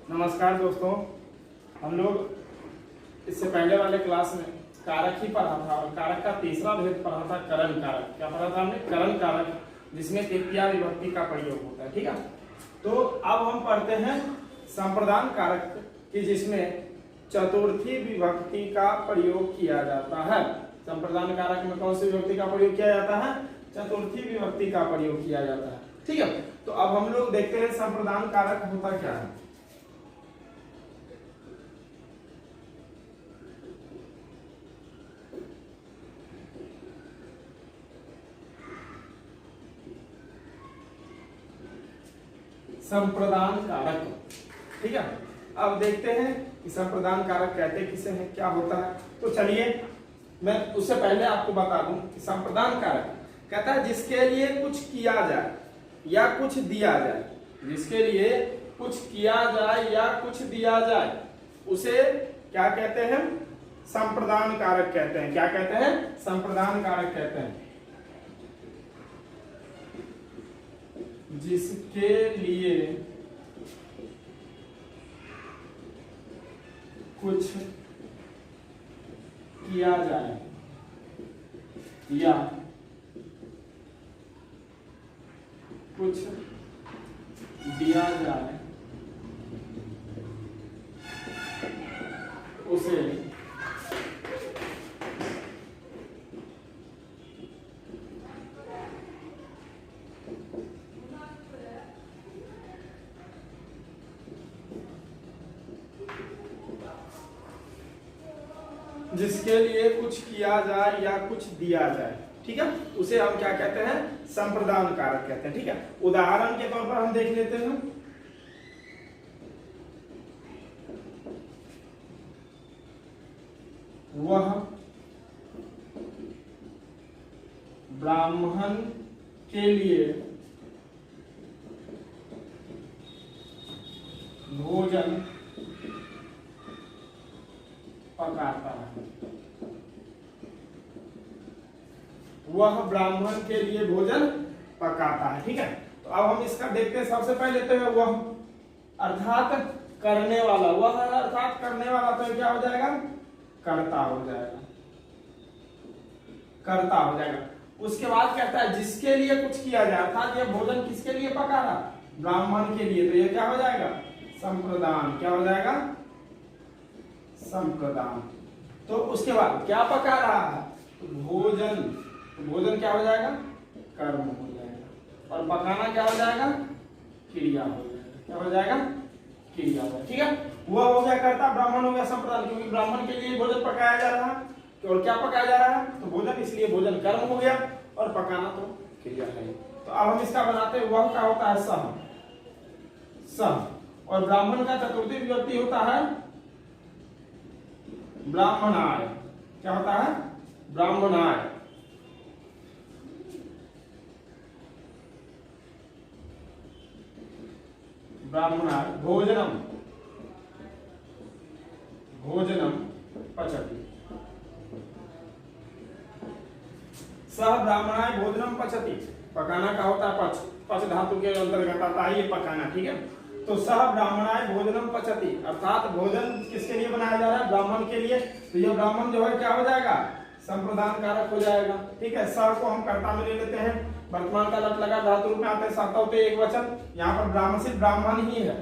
नमस्कार दोस्तों, हम लोग इससे पहले वाले क्लास में कारक ही पढ़ा था और कारक का तीसरा भेद पढ़ा था करण कारक। क्या पढ़ा था हमने? करण कारक, जिसमें तृतीया विभक्ति का प्रयोग होता है। ठीक है, तो अब हम पढ़ते हैं संप्रदान कारक की, जिसमें चतुर्थी विभक्ति का प्रयोग किया जाता है। संप्रदान कारक में कौन सी विभक्ति का प्रयोग किया जाता है? चतुर्थी विभक्ति का प्रयोग किया जाता है। ठीक है, तो अब हम लोग देखते हैं संप्रदान कारक होता क्या है। संप्रदान कारक, ठीक है, अब देखते हैं कि संप्रदान कारक कहते किसे हैं, क्या होता है। तो चलिए मैं उससे पहले आपको बता दूं कि संप्रदान कारक कहता है जिसके लिए कुछ किया जाए या कुछ दिया जाए, जिसके लिए कुछ किया जाए या कुछ दिया जाए, उसे क्या कहते हैं? संप्रदान कारक कहते हैं। क्या कहते हैं? संप्रदान कारक कहते हैं। जिसके लिए कुछ किया जाए या कुछ दिया जाए, उसे जिसके लिए कुछ किया जाए या कुछ दिया जाए, ठीक है, उसे हम क्या कहते हैं? संप्रदान कारक कहते हैं। ठीक है, उदाहरण के तौर पर हम देख लेते हैं। वह ब्राह्मण के लिए भोजन पकाता है। वह ब्राह्मण के लिए भोजन पकाता है। ठीक है, तो अब हम इसका देखते हैं। सबसे पहले तो है वह, अर्थात करने वाला। वह अर्थात करने वाला, तो क्या हो जाएगा? कर्ता हो जाएगा, कर्ता हो जाएगा। उसके बाद कहता है जिसके लिए कुछ किया जाए, अर्थात यह भोजन किसके लिए पका रहा? ब्राह्मण के लिए, तो यह क्या हो जाएगा? संप्रदान। क्या हो जाएगा? संप्रदान। तो उसके बाद क्या पका रहा है? भोजन। तो भोजन क्या हो जाएगा? कर्म हो जाएगा। और पकाना क्या हो जाएगा? क्रिया हो जाएगा। क्या हो जाएगा? क्रिया हो जाएगा। ठीक है, वह हो गया कर्ता, ब्राह्मण हो गया संप्रदान, क्योंकि ब्राह्मण के लिए भोजन पकाया जा रहा है। और क्या पकाया जा रहा है? तो भोजन, इसलिए भोजन कर्म हो गया और पकाना तो क्रिया है। तो अब हम इसका बनाते हैं। वह क्या होता है? सह। सह। और ब्राह्मण का चतुर्थी विभक्ति होता है ब्राह्मणाय। क्या होता है? ब्राह्मणाय। ब्राह्मणाय भोजनम, भोजनम पचति। सह ब्राह्मणाय भोजनम पचति। पकाना का होता है पच। पच धातु के अंतर्गत आता है ये पकाना। ठीक है, तो सह ब्राह्मणाय भोजनम पचति, अर्थात भोजन किसके लिए बनाया जा रहा है? ब्राह्मण के लिए। तो ये ब्राह्मण जो है क्या हो जाएगा? संप्रदान कारक हो जाएगा। ठीक है, सह को हम कर्ता में ले लेते हैं। वर्तमान का लट लगा धातु रूप में आता है, सातवते एक वचन। यहाँ पर ब्राह्मण सिर्फ ब्राह्मण ही है।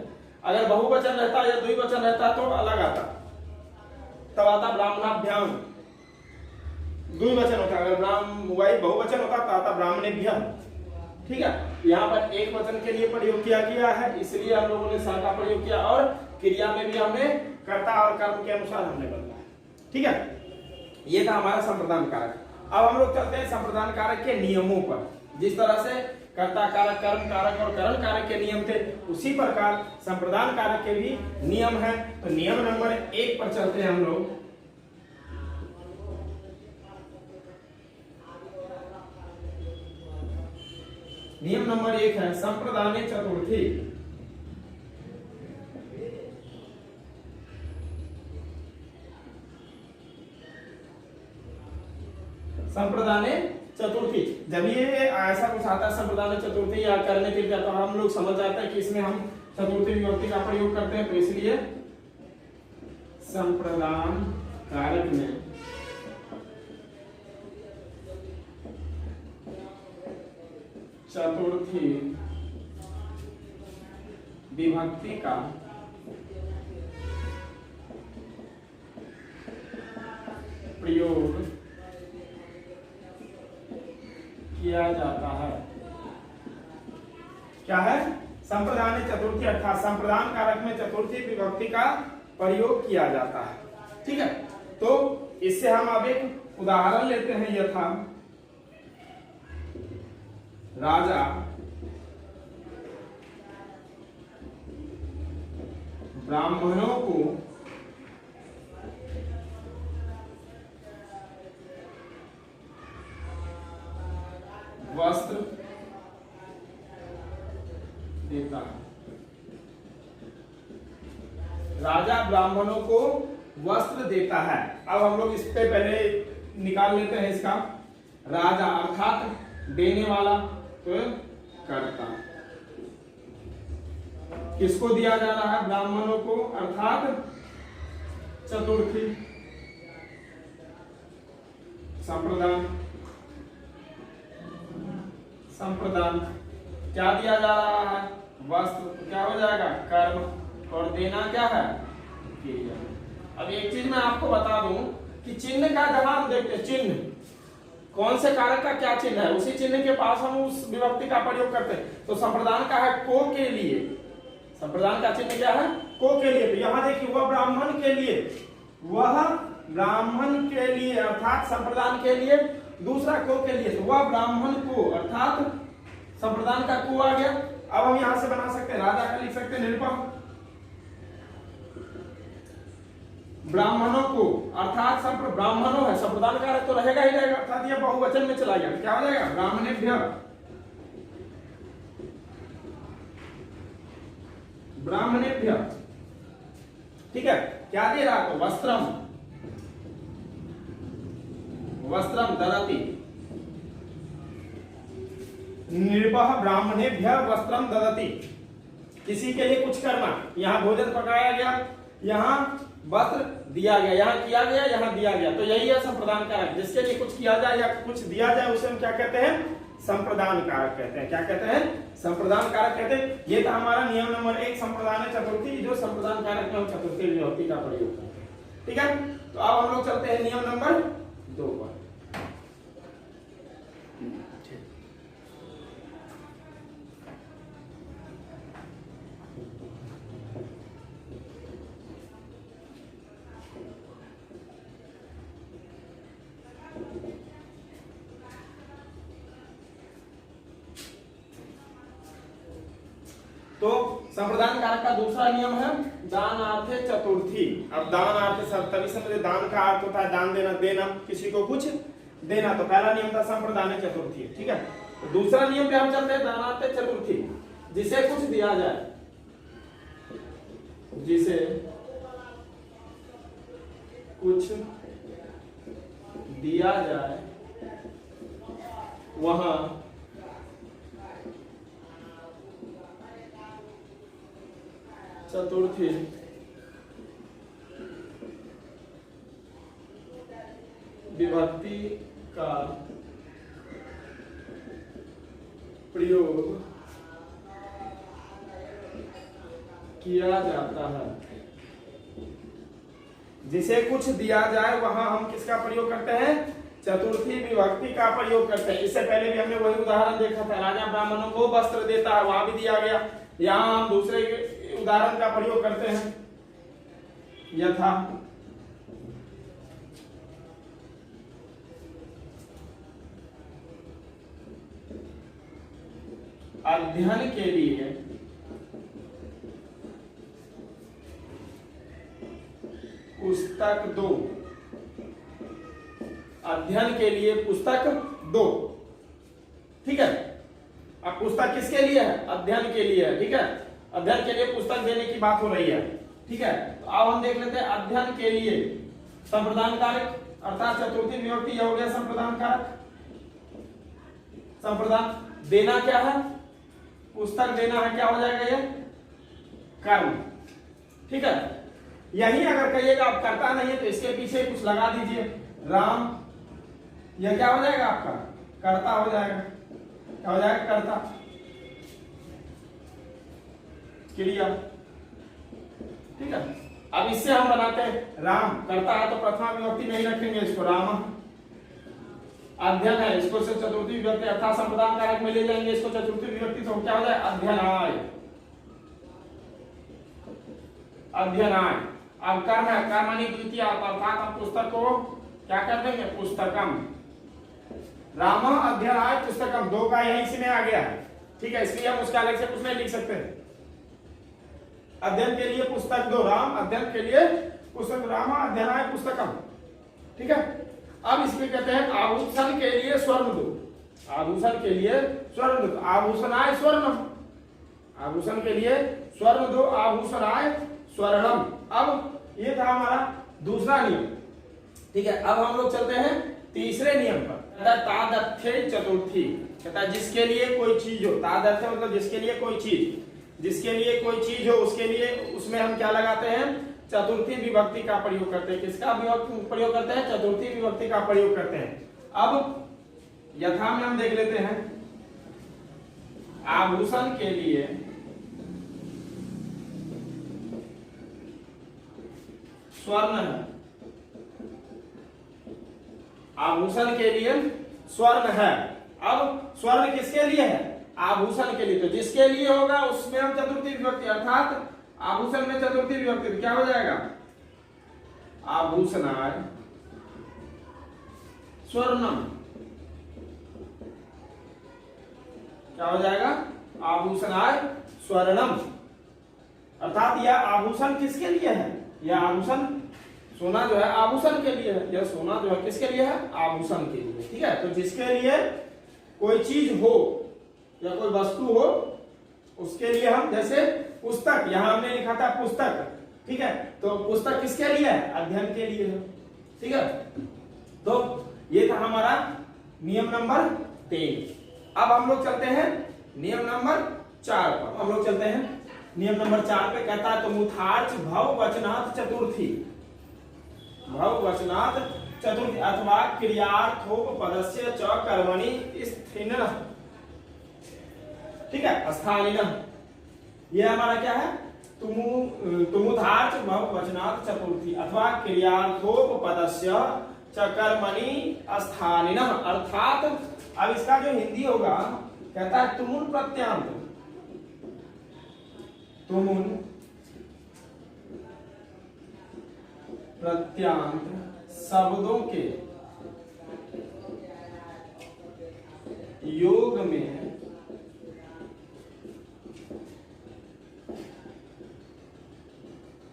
अगर बहुवचन रहता या द्विवचन रहता तो अलग आता, तब आता ब्राह्मणाभ्याम। द्विवचन होता, अगर वही बहुवचन होता तो आता ब्राह्मणेभ्यः। ठीक है, यहाँ पर एक वचन के लिए प्रयोग किया गया है, इसलिए हम लोगों ने सह का प्रयोग किया। और क्रिया में भी हमने कर्ता और कर्म के अनुसार हमने बदला है। ठीक है, ये था हमारा संप्रदान कारक। अब हम लोग चलते हैं संप्रदान कारक के नियमों पर। जिस तरह से कर्ता कारक, कर्म कारक और करण कारक के नियम थे, उसी प्रकार संप्रदान कारक के भी नियम है। तो नियम नंबर 1 पर चलते हैं हम लोग। नियम नंबर 1 है संप्रदाने चतुर्थी। संप्रदाने चतुर्थी, जब ये ऐसा कुछ आता है संप्रदान चतुर्थी या करने के लिए, तो हम लोग समझ जाते हैं कि इसमें हम चतुर्थी विभक्ति का प्रयोग करते हैं, तो इसलिए संप्रदान कारक में चतुर्थी विभक्ति का प्रयोग किया जाता है। क्या है? संप्रदान चतुर्थी अर्थात संप्रदान कारक में चतुर्थी विभक्ति का प्रयोग किया जाता है। ठीक है, तो इससे हम अब एक उदाहरण लेते हैं। यथा राजा ब्राह्मणों को वस्त्र देता है। राजा ब्राह्मणों को वस्त्र देता है। अब हम लोग इस पे पहले निकाल लेते हैं इसका। राजा अर्थात देने वाला, तो कर्ता। किसको दिया जा रहा है? ब्राह्मणों को, अर्थात चतुर्थी। संप्रदान, संप्रदान क्या दिया जा रहा है? वस्त्र। क्या हो जाएगा? कर्म। और देना क्या है? क्रिया। अब एक चीज मैं आपको बता दूं कि चिन्ह का जहां हम देखते हैं, चिन्ह कौन से कारक का क्या चिन्ह है, उसी चिन्ह के पास हम उस विभक्ति का प्रयोग करते हैं। तो संप्रदान का है को के लिए। संप्रदान का चिन्ह क्या है? को के लिए। तो यहां देखिए, वह ब्राह्मण के लिए, वह ब्राह्मण के लिए अर्थात संप्रदान के लिए, दूसरा को के लिए, तो वह ब्राह्मण को अर्थात संप्रदान का को आ गया। अब हम यहां से बना सकते हैं, राजा का लिख सकते हैं निरूपक। ब्राह्मणों को अर्थात ब्राह्मणों है, संप्रदान का तो रहेगा ही रहेगा, अर्थात यह बहुवचन में चला गया। क्या हो जाएगा? ब्राह्मणेभ्यः, ब्राह्मणेभ्यः। ठीक है, क्या दे रहा? तो वस्त्रम, वस्त्रम ददति। नृपः ब्राह्मणेभ्यः वस्त्रम ददति। किसी के लिए कुछ करना, यहाँ भोजन पकाया गया, यहाँ वस्त्र दिया गया, यहाँ किया गया, यहाँ दिया गया। तो यही है संप्रदान कारक। जिसके लिए कुछ किया जाए या कुछ दिया जाए उसे हम क्या कहते हैं? संप्रदान कारक कहते हैं। क्या कहते हैं? संप्रदान कारक कहते हैं। ये था हमारा नियम नंबर 1, संप्रदान चतुर्थी, जो संप्रदान कारक में हम चतुर्थी विभक्ति का प्रयोग करते हैं। ठीक है, तो अब हम लोग चलते हैं नियम नंबर 2 पर। तो संप्रदान कारक का दूसरा नियम है दानार्थे चतुर्थी। अब दानार्थ सब तभी समझे, दान का अर्थ होता है दान देना, देना, किसी को कुछ देना। तो पहला नियम था संप्रदान चतुर्थी। ठीक है, तो दूसरा नियम पे हम चलते हैं दानार्थे चतुर्थी। जिसे कुछ दिया जाए, जिसे कुछ दिया जाए वहां चतुर्थी विभक्ति का प्रयोग किया जाता है। जिसे कुछ दिया जाए वहां हम किसका प्रयोग करते हैं? चतुर्थी विभक्ति का प्रयोग करते हैं। इससे पहले भी हमने वही उदाहरण देखा था, राजा ब्राह्मणों को वस्त्र देता है, वहां भी दिया गया। यहां हम दूसरे उदाहरण का प्रयोग करते हैं। यथा अध्ययन के लिए पुस्तक दो। अध्ययन के लिए पुस्तक दो। ठीक है, अब पुस्तक किसके लिए है? अध्ययन के लिए है। ठीक है, अध्ययन के लिए पुस्तक देने की बात हो रही है। ठीक है, तो अब हम देख लेते हैं अध्ययन के लिए संप्रदान कारक अर्थात चतुर्थी विभक्ति हो गया संप्रदान कारक। संप्रदान देना क्या है? पुस्तक देना है। क्या हो जाएगा ये? कर्म। ठीक है, यही अगर कहिएगा आप करता नहीं है तो इसके पीछे कुछ लगा दीजिए राम, यह क्या हो जाएगा आपका कर्ता हो जाएगा। क्या हो जाएगा कर्ता, क्रिया। ठीक है, अब इससे हम बनाते हैं राम करता है तो प्रथमा विभक्ति नहीं रखेंगे इसको राम। अध्ययन है इसको से चतुर्थी विभक्ति अर्थात संप्रदान कारक में ले जाएंगे इसको चतुर्थी विभक्ति, तो क्या हो जाए अध्ययनाय, अध्ययनाय। अब कर्म है, कर्मणि द्वितीय अर्थात हम पुस्तक को क्या कर देंगे पुस्तकम, राम अध्ययनाय पुस्तकम, दो का यहीं से में आ गया है। ठीक है, इसलिए हम उसका अलग से कुछ नहीं लिख सकते हैं। अध्ययन के लिए पुस्तक दो राम, अध्ययन के लिए पुस्तक राम अध्ययनाय पुस्तकम। ठीक है, अब इसमें कहते हैं आभूषण के लिए स्वर्ण दो, आभूषण के लिए स्वर्ण दो, आभूषणाय स्वर्णम, आभूषण के लिए स्वर्ण दो, आभूषणाय स्वर्णम। अब ये था हमारा दूसरा नियम। ठीक है, अब हम लोग चलते हैं तीसरे नियम पर। तादर्थे चतुर्थी, कहता है जिसके लिए कोई चीज हो, तादर्थे मतलब जिसके लिए कोई चीज, जिसके लिए कोई चीज हो उसके लिए, उसमें हम क्या लगाते हैं चतुर्थी विभक्ति का प्रयोग करते हैं। किसका प्रयोग करते हैं चतुर्थी विभक्ति का प्रयोग करते हैं। अब यथा में हम देख लेते हैं आभूषण के लिए स्वर्ण है, आभूषण के लिए स्वर्ण है। अब स्वर्ण किसके लिए है आभूषण के लिए, तो जिसके लिए होगा उसमें हम चतुर्थी विभक्ति अर्थात आभूषण में चतुर्थी विभक्ति क्या हो जाएगा आभूषणाय स्वर्णम, क्या हो जाएगा आभूषणाय स्वर्णम। अर्थात यह आभूषण किसके लिए है, यह आभूषण सोना जो है आभूषण के लिए है, यह सोना जो है किसके लिए है आभूषण के लिए। ठीक है, तो जिसके लिए कोई चीज हो या कोई वस्तु हो उसके लिए हम, जैसे पुस्तक यहां हमने लिखा था पुस्तक। ठीक है, तो पुस्तक किसके लिए है अध्ययन के लिए है। ठीक है, तो ये था हमारा नियम नंबर 3। अब हम लोग चलते हैं नियम नंबर 4 पर। हम लोग चलते हैं नियम नंबर 4 पे। कहता है तो मुथार्च भव वचनात् चतुर्थी, भव वचनात् चतुर्थी अथवा क्रियार्थोप पदस्य च कर्मणि स्थिनः। ठीक है, स्थानिनः, ये हमारा क्या है तुमुथार्च भव वचनात् चतुर्थी अथवा क्रियार्थोप पदस्य च कर्मणि स्थानिनः। अर्थात अब इसका जो हिंदी होगा कहता है तुमुन प्रत्यांत, तुमुन प्रत्यांत शब्दों के योग में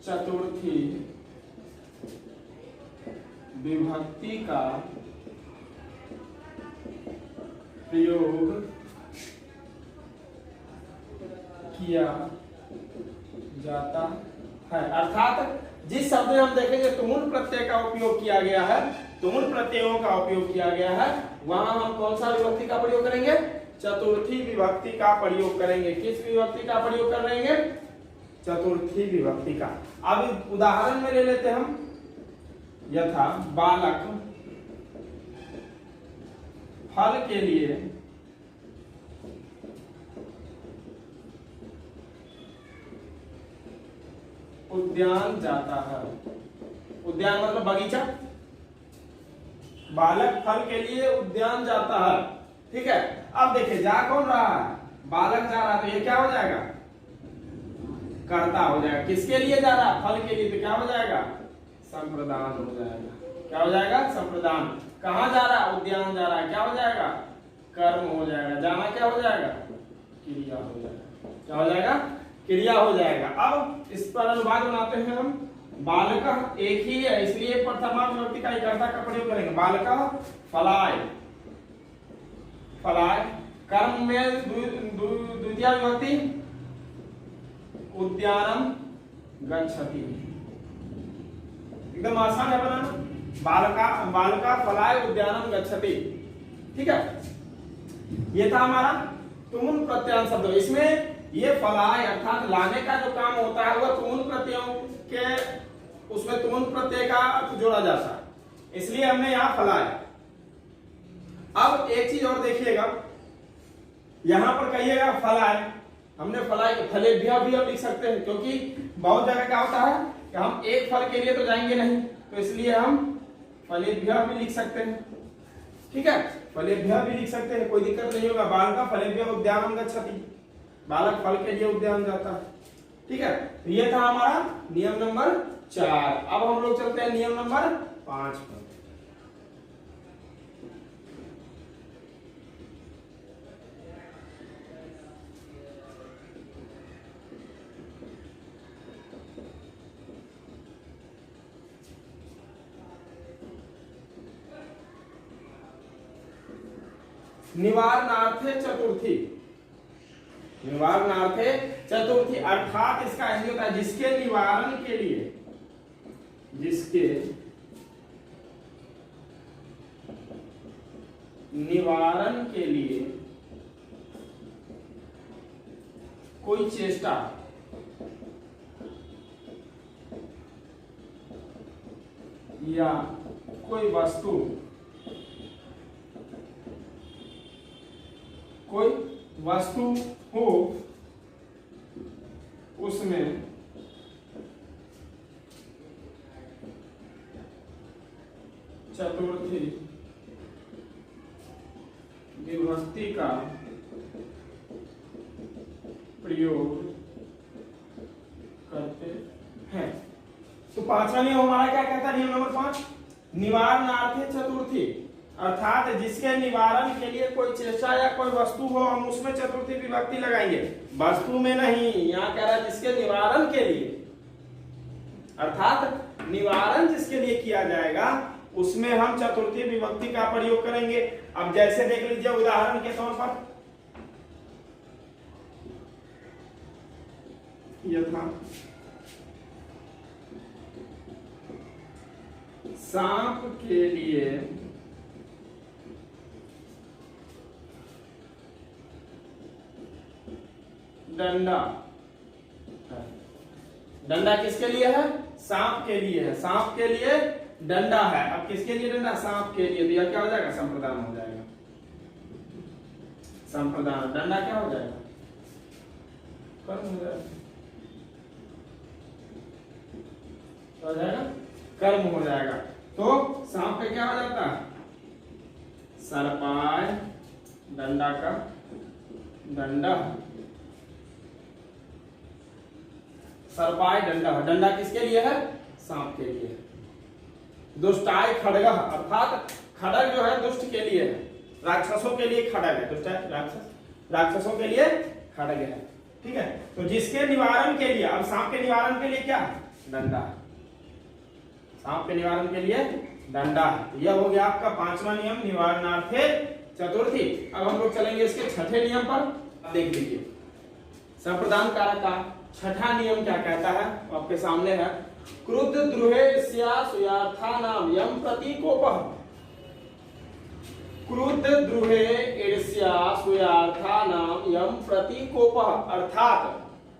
चतुर्थी विभक्ति का प्रयोग किया जाता है। अर्थात जिस शब्द में हम देखेंगे तुमुन प्रत्यय का उपयोग किया गया है, तुमुन प्रत्ययों का उपयोग किया गया है, वहां हम कौन सा विभक्ति का प्रयोग करेंगे चतुर्थी विभक्ति का प्रयोग करेंगे। किस विभक्ति का प्रयोग करेंगे चतुर्थी विभक्ति का। अब उदाहरण में ले लेते हम, यथा बालक फल के लिए उद्यान जाता है, उद्यान मतलब बगीचा, बालक फल के लिए उद्यान जाता है। ठीक है, अब देखिए जा कौन रहा है बालक जा रहा है, तो ये क्या हो जाएगा कर्ता हो जाएगा। किसके लिए जा रहा है फल के लिए, तो क्या हो जाएगा संप्रदान हो जाएगा। क्या हो जाएगा संप्रदान। कहां जा रहा है उद्यान जा रहा है, क्या हो जाएगा कर्म हो जाएगा। जाना क्या हो जाएगा क्रिया हो जाएगा। क्या हो जाएगा क्रिया हो जाएगा। अब इस पर अनुवाद बनाते हैं हम। बालक एक ही है इसलिए प्रथमा विभक्ति का कर्ता का प्रयोग करेंगे। बालक फलाय, फलाय कर्म में द्वितीय विभक्ति उद्यानम गच्छति। एकदम आसान है बनाना। बालका बालका फलाय उद्यानम गच्छति। ठीक है, ये था हमारा तुमुन प्रत्यांत शब्द। इसमें ये फलाय अर्थात लाने का जो काम होता है वह तुमुन प्रत्ययों के उसमें तुमुन प्रत्यय का अर्थ जोड़ा जाता है, इसलिए हमने यहाँ फलाय। अब एक चीज और देखिएगा, यहां पर कहिएगा फलाय, हमने फलाय फलेभ्यः भी हम लिख सकते हैं, क्योंकि बहुत जगह क्या होता है कि हम एक फल के लिए तो जाएंगे नहीं, तो इसलिए हम फलेभ्यः भी लिख सकते हैं। ठीक है, फलेभ्यः भी लिख सकते हैं, कोई दिक्कत नहीं होगा। बालक फलेभ्यः उद्यानं गच्छति, बालक फल के लिए उद्यान जाता है। ठीक है, तो ये था हमारा नियम नंबर 4। अब हम लोग चलते हैं नियम नंबर 5 पर। निवारणार्थे चतुर्थी, निवारणार्थे चतुर्थी अर्थात इसका अर्थ होता है जिसके निवारण के लिए, जिसके निवारण के लिए कोई चेष्टा या कोई वस्तु, कोई वस्तु हो उसमें चतुर्थी विभक्ति का प्रयोग करते हैं। तो पांचवा नियम हमारा क्या कहता है? नियम नंबर 5, निवारणार्थे चतुर्थी अर्थात जिसके निवारण के लिए कोई चेष्टा या कोई वस्तु हो, हम उसमें चतुर्थी विभक्ति लगाएंगे, वस्तु में नहीं। यहाँ कह रहा है जिसके निवारण के लिए, अर्थात निवारण जिसके लिए किया जाएगा उसमें हम चतुर्थी विभक्ति का प्रयोग करेंगे। अब जैसे देख लीजिए उदाहरण के तौर पर, यथा सांप के लिए डंडा, डंडा किसके लिए है? सांप के लिए है, सांप के लिए डंडा है। अब किसके लिए डंडा? सांप के लिए। तो यह क्या हो जाएगा? संप्रदान हो जाएगा। संप्रदान, डंडा क्या हो जाएगा? कर्म हो जाएगा, हो जाएगा कर्म हो जाएगा। तो सांप पे क्या हो जाता है? सरपाय, डंडा का डंडा, सरपाय डंडा, डंडा किसके लिए है? सांप के लिए। दुष्टाय खड्ग अर्थात खड्ग जो है दुष्ट के लिए है, राक्षसों के लिए खड्ग है, दुष्ट है राक्षस, राक्षसों के लिए खड्ग है। ठीक है, तो जिसके निवारण के लिए, अब सांप के निवारण के लिए क्या है? डंडा, सांप के निवारण के लिए डंडा। यह हो गया आपका पांचवा नियम, निवारणार्थे चतुर्थी। अब हम लोग चलेंगे इसके छठे नियम पर। देख लीजिए संप्रदान कारक का छठा नियम क्या कहता है, आपके सामने है। क्रुद्ध द्रुहे सुयार्थानाम यम प्रतीकोपः, क्रुद्ध द्रुहे ईर्ष्या सुयार्थानाम यम प्रतीकोपः अर्थात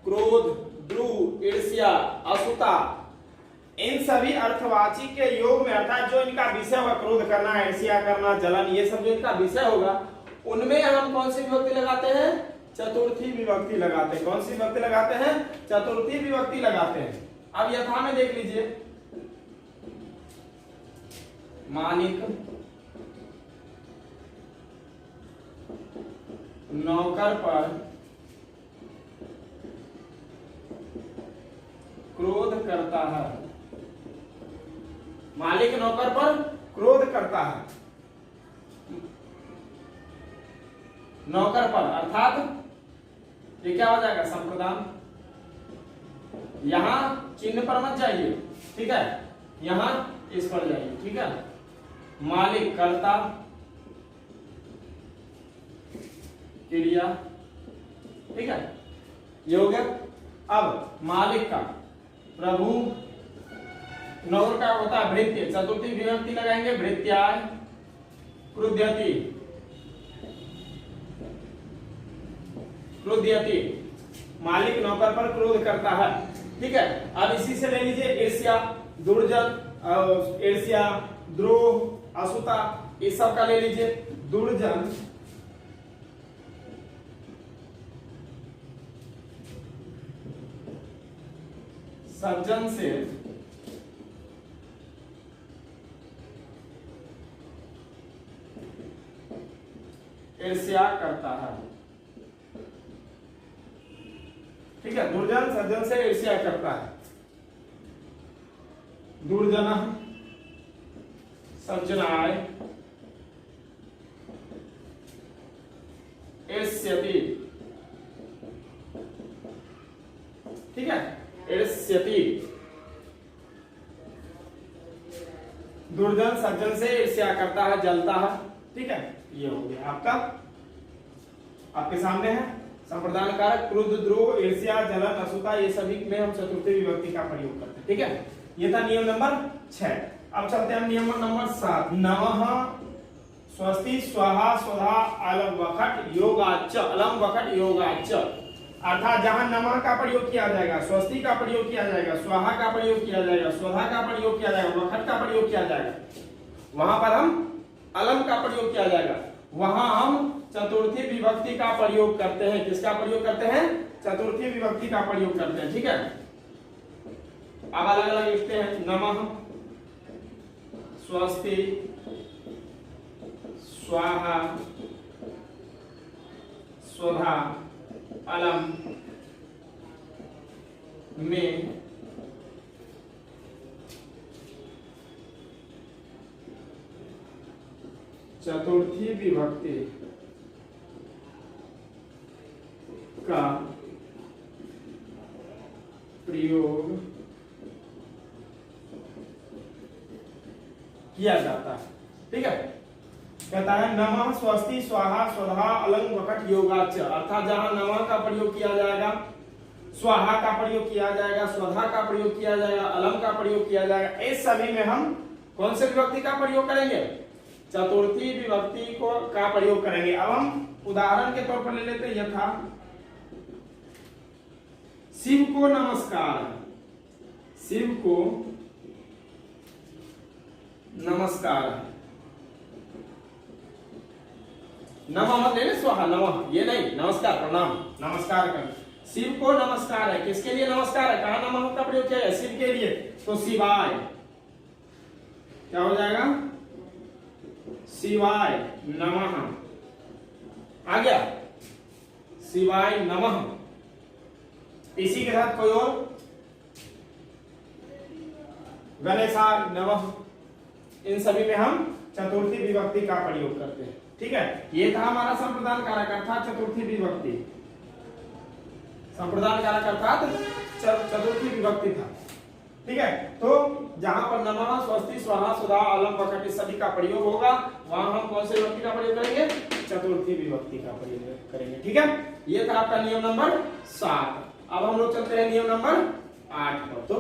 क्रोध, द्रुह, ईर्ष्या, असुता, इन सभी अर्थवाची के योग में, अर्थात जो इनका विषय होगा, क्रोध करना, ईर्ष्या करना, जलन, ये सब जो इनका विषय होगा, उनमें हम कौन सी विभक्ति लगाते हैं? चतुर्थी विभक्ति लगाते हैं। कौन सी विभक्ति लगाते हैं? चतुर्थी विभक्ति लगाते हैं। अब यथा में देख लीजिए, मालिक नौकर पर क्रोध करता है, मालिक नौकर पर क्रोध करता है, नौकर पर, अर्थात ये क्या हो जाएगा? संप्रदान। यहां चिन्ह पर मत जाइए, ठीक है, यहां इस पर जाइए। ठीक है, मालिक कर्ता, क्रिया, ठीक है, ये हो गया। अब मालिक का, प्रभु, नौकर का होता है भृत्य, चतुर्थी विभक्ति लगाएंगे, भृत्याय, क्रुध्यति, क्रुध्यति, मालिक नौकर पर क्रोध करता है। ठीक है, अब इसी से ले लीजिए ईर्ष्या, दुर्जन, ईर्ष्या, द्रोह, असूता, इस सब का ले लीजिए। दुर्जन, सज्जन से ईर्ष्या करता है। ठीक है, दुर्जन सज्जन से ईर्ष्या करता है। दुर्जन सज्जनाय ईर्ष्यति। ठीक है, ईर्ष्यति, दुर्जन सज्जन से ईर्ष्या करता है, जलता है। ठीक है, ये हो गया आपका, आपके सामने है संप्रदान कारक, क्रोध, द्रोह, ईर्ष्या, जलन, असूता, ये सभी में हम चतुर्थी विभक्ति का प्रयोग करते हैं। ठीक है, ये था नियम नंबर 6। अब चलते हैं नियम नंबर 7। नमः, स्वस्ति, स्वाहा, स्वधा, अलम वखट, योगाच्च, अलम वखट, योगाच्च। अर्थात जहां नमः का प्रयोग किया जाएगा, स्वस्ति का प्रयोग किया जाएगा, स्वाहा का प्रयोग किया जाएगा, स्वधा का प्रयोग किया जाएगा, वखट का प्रयोग किया जाएगा, वहां पर हम अलम का प्रयोग किया जाएगा, वहां हम चतुर्थी विभक्ति का प्रयोग करते हैं। किसका प्रयोग करते हैं? चतुर्थी विभक्ति का प्रयोग करते हैं। ठीक है, अब अलग अलग लिखते हैं। नमः, स्वस्ति, स्वाहा, स्वधा, अलम में चतुर्थी विभक्ति का प्रयोग किया जाता है। ठीक है, कहता है नमः, स्वस्ति, स्वाहा, स्वधा, अलंग, वखट, योगाच्च। अर्थात जहां नमः का प्रयोग किया जाएगा, स्वाहा का प्रयोग किया जाएगा, स्वधा का प्रयोग किया जाएगा, अलम का प्रयोग किया जाएगा, इस सभी में हम कौन से विभक्ति का प्रयोग करेंगे? चतुर्थी विभक्ति को का प्रयोग करेंगे। अब हम उदाहरण के तौर पर ले लेते हैं। यथा शिव को नमस्कार, शिव को नमस्कार, नमः मत लेने, स्वाहा, नमः ये नहीं, नमस्कार, प्रणाम, नमस्कार कर। शिव को नमस्कार है, किसके लिए नमस्कार है? कहा नमः का प्रयोग किया है? शिव के लिए, तो शिवाय क्या हो जाएगा? शिवाय नमः। आ गया, शिवाय नमः। इसी के साथ कोई और? गणेशाय नमः। इन सभी में हम चतुर्थी विभक्ति का प्रयोग करते हैं। ठीक है, ये था हमारा संप्रदान कारक अर्थात चतुर्थी विभक्ति। संप्रदान कारक अर्थात चतुर्थी विभक्ति था। ठीक है, तो जहां पर नमः, स्वस्ति, स्वाहा, स्वधा, अलम, वखट इस सभी का प्रयोग होगा, वहां हम कौन से विभक्ति का प्रयोग करेंगे? चतुर्थी विभक्ति का प्रयोग करेंगे। ठीक है, ये था आपका नियम नंबर 7। अब हम लोग चलते हैं नियम नंबर 8 पर। तो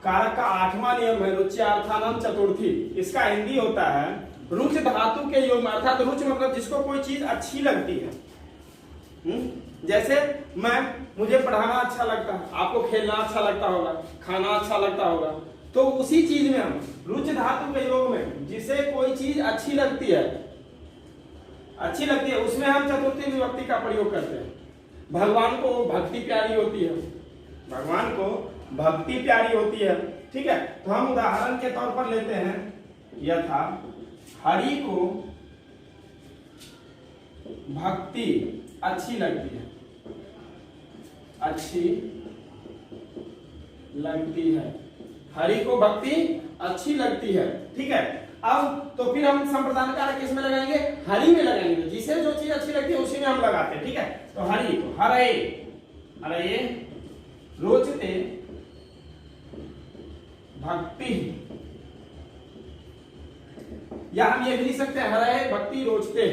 कारक का 8वां नियम है रुच्यार्थानाम चतुर्थी। इसका हिंदी होता है रुच धातु के योग में, अर्थात रुच मतलब जिसको कोई चीज अच्छी लगती है। जैसे मुझे पढ़ाना अच्छा लगता है, आपको खेलना अच्छा लगता होगा, खाना अच्छा लगता होगा, तो उसी चीज में हम रुच धातु के योग में जिसे कोई चीज अच्छी लगती है उसमें हम चतुर्थी विभक्ति का प्रयोग करते हैं। भगवान को भक्ति प्यारी होती है, भगवान को भक्ति प्यारी होती है। ठीक है, तो हम उदाहरण के तौर पर लेते हैं। यथा हरि को भक्ति अच्छी लगती है, अच्छी लगती है, हरि को भक्ति अच्छी लगती है। ठीक है, अब तो फिर हम संप्रदान कारक किस में लगाएंगे? हरि में लगाएंगे। जिसे जो चीज अच्छी लगती है उसी में हम लगाते हैं। ठीक है, तो हरि को हरे, हरे रोचते भक्ति, या हम ये भी लिख सकते हैं हरे भक्ति रोचते।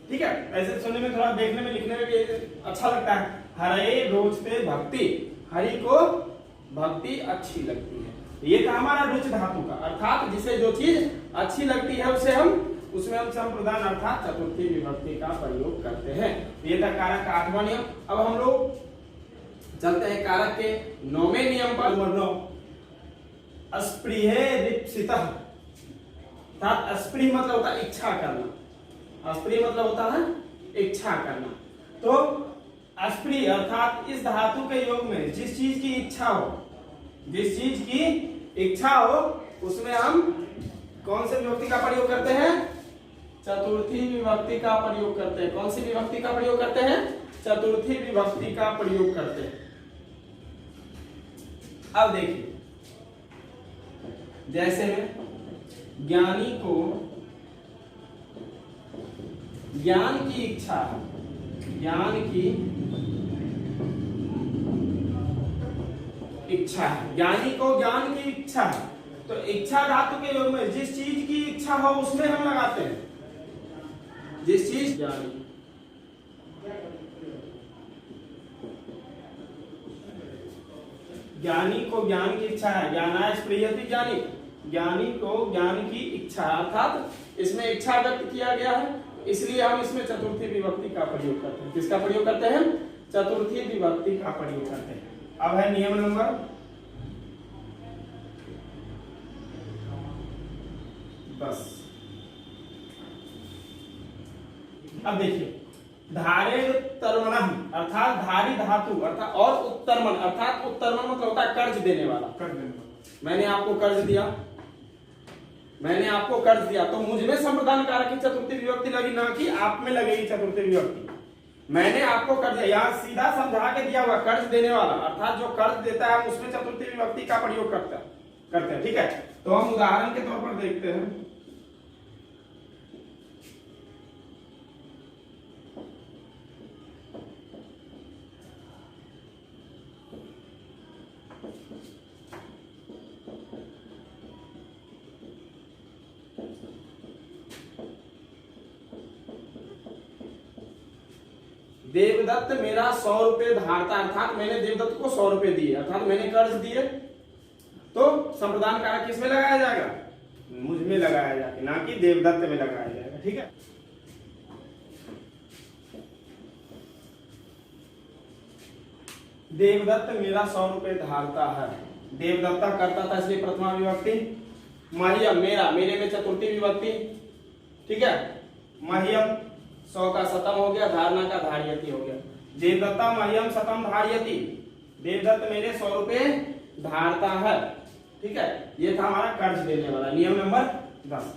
ठीक है, ऐसे सुनने में, थोड़ा देखने में, लिखने में भी अच्छा लगता है। हरे रोचते भक्ति, हरि को भक्ति अच्छी लगती है। ये था हमारा रुच धातु का, अर्थात जिसे जो चीज अच्छी लगती है उसमें हम संप्रदान अर्थात चतुर्थी विभक्ति का प्रयोग करते हैं। ये था कारक का 8वां नियम। अब हम लोग चलते हैं कारक के 9वें नियम पर। नंबर 9, अस्पृह रिप्सितः। अस्पृह मतलब होता है इच्छा करना, अस्पृह मतलब होता है इच्छा करना। तो अस्पृह अर्थात इस धातु के योग में जिस चीज की इच्छा हो, जिस चीज की इच्छा हो उसमें हम कौन से विभक्ति का प्रयोग करते हैं? चतुर्थी विभक्ति का प्रयोग करते हैं। कौन सी विभक्ति का प्रयोग करते हैं? चतुर्थी विभक्ति का प्रयोग करते हैं। अब देखिए, जैसे में ज्ञानी को ज्ञान की इच्छा है, ज्ञान की इच्छा है, ज्ञानी को ज्ञान की इच्छा है। तो इच्छा धातु के योग में जिस चीज की इच्छा हो उसमें हम लगाते हैं, जिस चीज ज्ञानी। ज्ञानी को ज्ञान की इच्छा है, ज्ञानाय स्पृहयति ज्ञानी, ज्ञानी को ज्ञान की इच्छा, अर्थात इसमें इच्छा व्यक्त किया गया है, इसलिए हम इसमें चतुर्थी विभक्ति का प्रयोग करते हैं। किसका प्रयोग करते हैं? चतुर्थी विभक्ति का प्रयोग करते हैं। अब है नियम नंबर 10। अब देखिए, धारे उत्तरमण अर्थात धारी धातु अर्थात और उत्तरमण अर्थात उत्तरमण मतलब होता है कर्ज देने वाला। मैंने आपको कर्ज दिया, मैंने आपको कर्ज दिया, तो मुझ में संप्रदान कारक की चतुर्थी विभक्ति लगी, ना कि आप में लगेगी चतुर्थी विभक्ति। मैंने आपको कर्ज दिया, यहाँ सीधा समझा के दिया हुआ कर्ज देने वाला अर्थात जो कर्ज देता है उसमें चतुर्थी विभक्ति का प्रयोग करते हैं। ठीक है, तो हम उदाहरण के तौर पर देखते हैं। देवदत्त मेरा 100 रुपए धारता, अर्थात मैंने देवदत्त को 100 रुपए दिए, अर्थात मैंने कर्ज दिए, तो संप्रदान कारक किसमें लगाया जाएगा? मुझ में लगाया जाएगा, ना कि देवदत्त में लगाया जाएगा। ठीक है, देवदत्त मेरा 100 रुपए धारता है, देवदत्ता करता था इसलिए प्रथमा विभक्ति, मह्यम मेरा, मेरे में चतुर्थी विभक्ति। ठीक है, मह्यम 100 का शतम हो गया, धारणा का धार्यति हो गया। देवदत्ता मह्यम शतम धार्यति, देवदत्त मेरे 100 रुपए धारता है। ठीक है, ये था हमारा कर्ज देने वाला नियम नंबर 10।